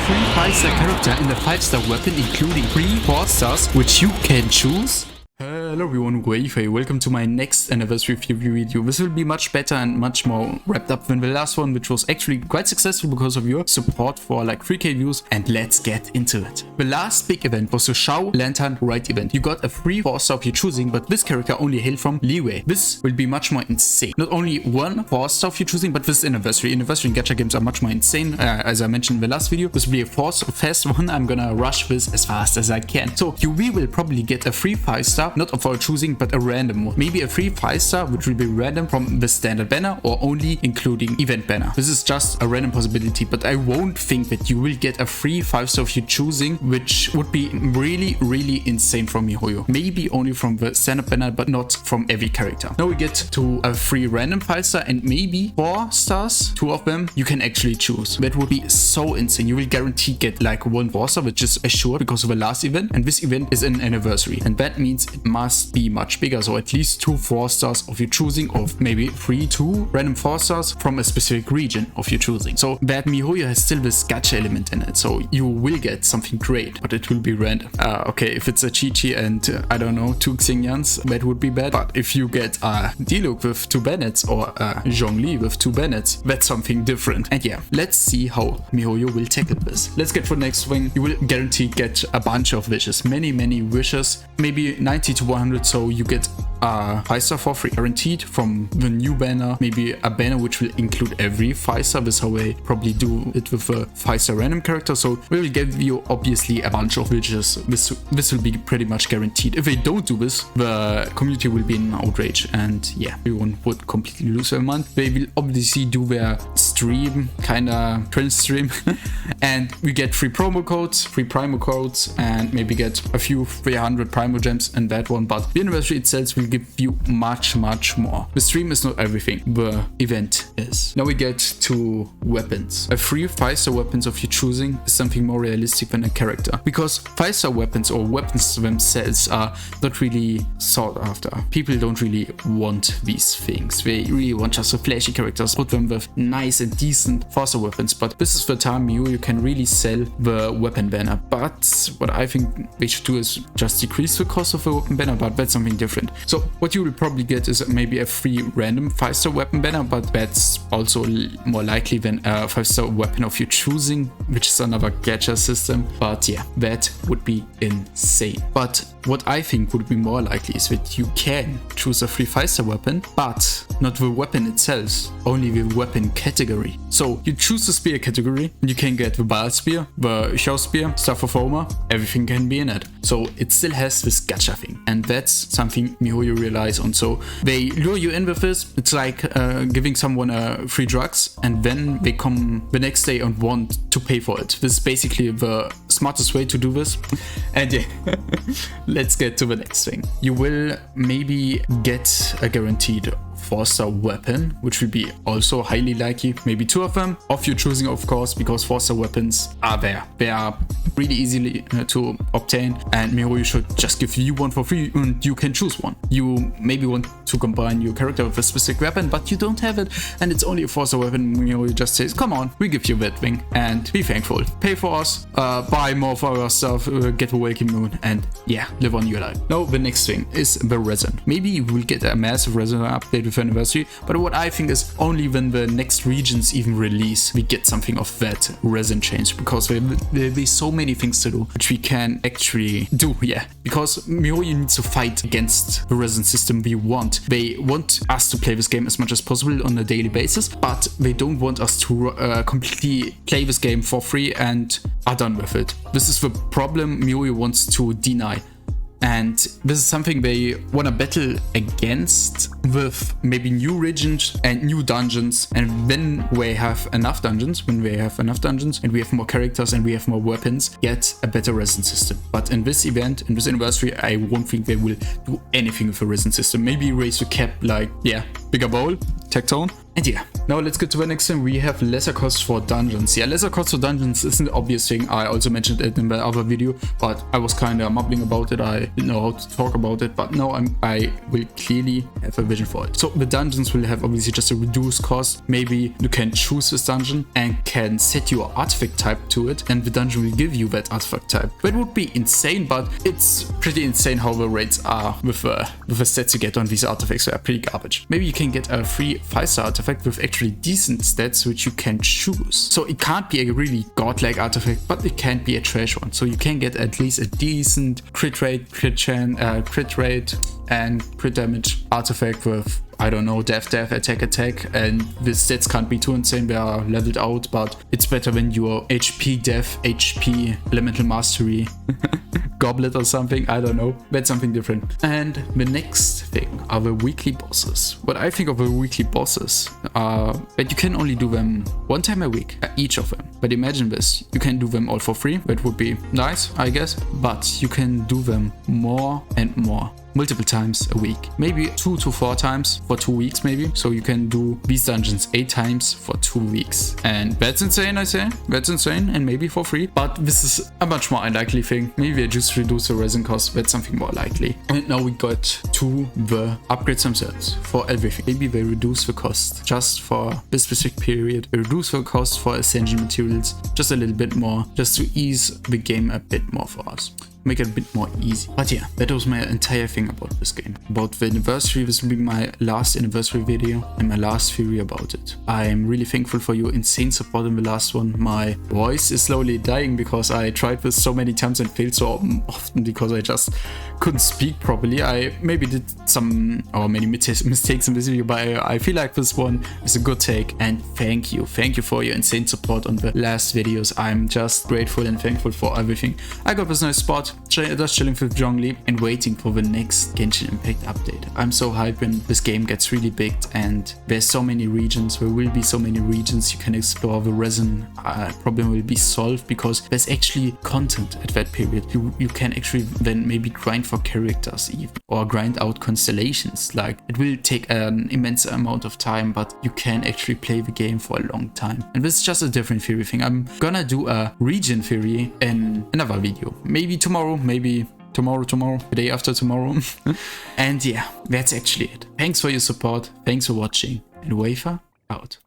free 5-star character in the 5-star weapon, including 3 4-stars, which you can choose. Hello everyone, Guayfe. Welcome to my next anniversary review video. This will be much better and much more wrapped up than the last one, which was actually quite successful because of your support for like 3k views, and let's get into it. The last big event was the Shao Lantern Rite event. You got a free 4-star of your choosing, but this character only hailed from Leeway. This will be much more insane. Not only one 4-star of your choosing, but this anniversary and gacha games are much more insane. As I mentioned in the last video, this will be a fast one. I'm gonna rush this as fast as I can. So you will probably get a free 5-star, not of our choosing, but a random one. Maybe a free 5-star, which will be random from the standard banner or only including event banner. This is just a random possibility, but I won't think that you will get a free 5-star of your choosing, which would be really insane from MiHoYo. Maybe only from the standard banner, but not from every character. Now we get to a free random 5-star and maybe 4 stars, 2 of them you can actually choose. That would be so insane. You will guarantee get like 1 4-star, which is assured because of the last event, and this event is an anniversary, and that means it must be much bigger. So at least 2 4-stars of your choosing, or maybe 2 random 4-stars from a specific region of your choosing. So that MiHoYo has still this gacha element in it, so you will get something great, but it will be random. Okay, if it's a Chi-Chi and I don't know, 2 Xingyans, that would be bad. But if you get a Diluc with 2 Bennets or a Zhongli with 2 Bennets, that's something different. And yeah, let's see how MiHoYo will tackle this. Let's get for the next thing. You will guarantee get a bunch of wishes, many wishes, maybe 90 to 100, so you get a 5-star for free guaranteed from the new banner, maybe a banner which will include every 5-star. This is how I probably do it with a 5-star random character, so we will give you obviously a bunch of wishes. This will be pretty much guaranteed. If they don't do this, the community will be in outrage, and yeah, everyone would completely lose their mind. They will obviously do their stream, kinda trend stream and we get free promo codes, and maybe get a few 300 primo gems in that one, but the anniversary itself will give you much more. The stream is not everything, the event is. Now we get to weapons. A free 5-star weapons of your choosing is something more realistic than a character, because 5-star weapons or weapons themselves are not really sought after. People don't really want these things. They really want just a flashy characters, put them with nice and decent 4-star weapons, but this is the time you can really sell the weapon banner. But what I think they should do is just decrease the cost of the weapon banner, but that's something different. So what you will probably get is maybe a free random 5-star weapon banner, but that's also more likely than a 5-star weapon of your choosing, which is another gacha system. But yeah, that would be insane. But what I think would be more likely is that you can choose a free 5-star weapon, but not the weapon itself, only the weapon category. So you choose the spear category, and you can get the Bile Spear, the Xiao Spear, Staff of Homer, everything can be in it. So it still has this gacha thing, and that's something MiHoYo relies on. So they lure you in with this. It's like giving someone free drugs, and then they come the next day and want to pay for it. This is basically the smartest way to do this. And yeah, let's get to the next thing. You will maybe get a guaranteed 4-star weapon, which will be also highly likely, maybe 2 of them of your choosing, of course, because 4-star weapons are there. They are really easily to obtain, and MiHoYo should just give you one for free and you can choose one. You maybe want to combine your character with a specific weapon, but you don't have it and it's only a 4-star weapon. MiHoYo just says, come on, we give you that thing, and be thankful. Pay for us, buy more for our stuff, get a welcome moon, and yeah, live on your life. Now the next thing is the resin. Maybe you will get a massive resin update with anniversary, but what I think is only when the next regions even release we get something of that resin change, because there'll be so many things to do which we can actually do. Yeah, because MiHoYo needs to fight against the resin system we want. They want us to play this game as much as possible on a daily basis, but they don't want us to completely play this game for free and are done with it. This is the problem MiHoYo wants to deny. And this is something they want to battle against with maybe new regions and new dungeons. And when we have enough dungeons, and we have more characters and we have more weapons, get a better resin system. But in this event, in this anniversary, I won't think they will do anything with a resin system. Maybe raise the cap, like, yeah, bigger bowl, tectone. And yeah, Now let's get to the next thing. We have lesser costs for dungeons. Yeah, lesser costs for dungeons is an obvious thing. I also mentioned it in the other video, but I was kind of mumbling about it. I didn't know how to talk about it, but now I will clearly have a vision for it. So the dungeons will have obviously just a reduced cost. Maybe you can choose this dungeon and can set your artifact type to it, and the dungeon will give you that artifact type. That would be insane, but it's pretty insane how the rates are with the stats you get on these artifacts. They are pretty garbage. Maybe you can get a free 5-star artifact with actually decent stats which you can choose. So it can't be a really godlike artifact, but it can't be a trash one. So you can get at least a decent crit rate, crit rate, and crit damage artifact with, I don't know, death, attack, and the stats can't be too insane. They are leveled out, but it's better when your HP, death, HP, elemental mastery, goblet or something, I don't know. That's something different. And the next thing are the weekly bosses. What I think of the weekly bosses are that you can only do them one time a week, each of them. But imagine this, you can do them all for free. That would be nice, I guess, but you can do them more and more, multiple times a week, maybe 2 to 4 times for 2 weeks maybe. So you can do these dungeons 8 times for 2 weeks, and that's insane. I say that's insane, and maybe for free, but this is a much more unlikely thing. Maybe they just reduce the resin cost. That's something more likely. And now we got to the upgrades themselves for everything. Maybe they reduce the cost just for this specific period. They reduce the cost for essential materials just a little bit more, just to ease the game a bit more for us, make it a bit more easy. But yeah, that was my entire thing about this game. About the anniversary, this will be my last anniversary video and my last theory about it. I'm really thankful for your insane support in the last one. My voice is slowly dying because I tried this so many times and failed so often because I just couldn't speak properly. I maybe did some or many mistakes in this video, but I feel like this one is a good take, and thank you for your insane support on the last videos. I'm just grateful and thankful for everything. I got this nice spot, just chilling with Zhongli and waiting for the next Genshin Impact update. I'm so hyped when this game gets really big and there's so many regions. There will be so many regions you can explore. The resin problem will be solved because there's actually content at that period. You can actually then maybe grind for characters even, or grind out constellations. Like, it will take an immense amount of time, but you can actually play the game for a long time. And this is just a different theory thing. I'm gonna do a region theory in another video, maybe tomorrow, maybe tomorrow, the day after tomorrow. And yeah, that's actually it. Thanks for your support, thanks for watching, and Wafer out.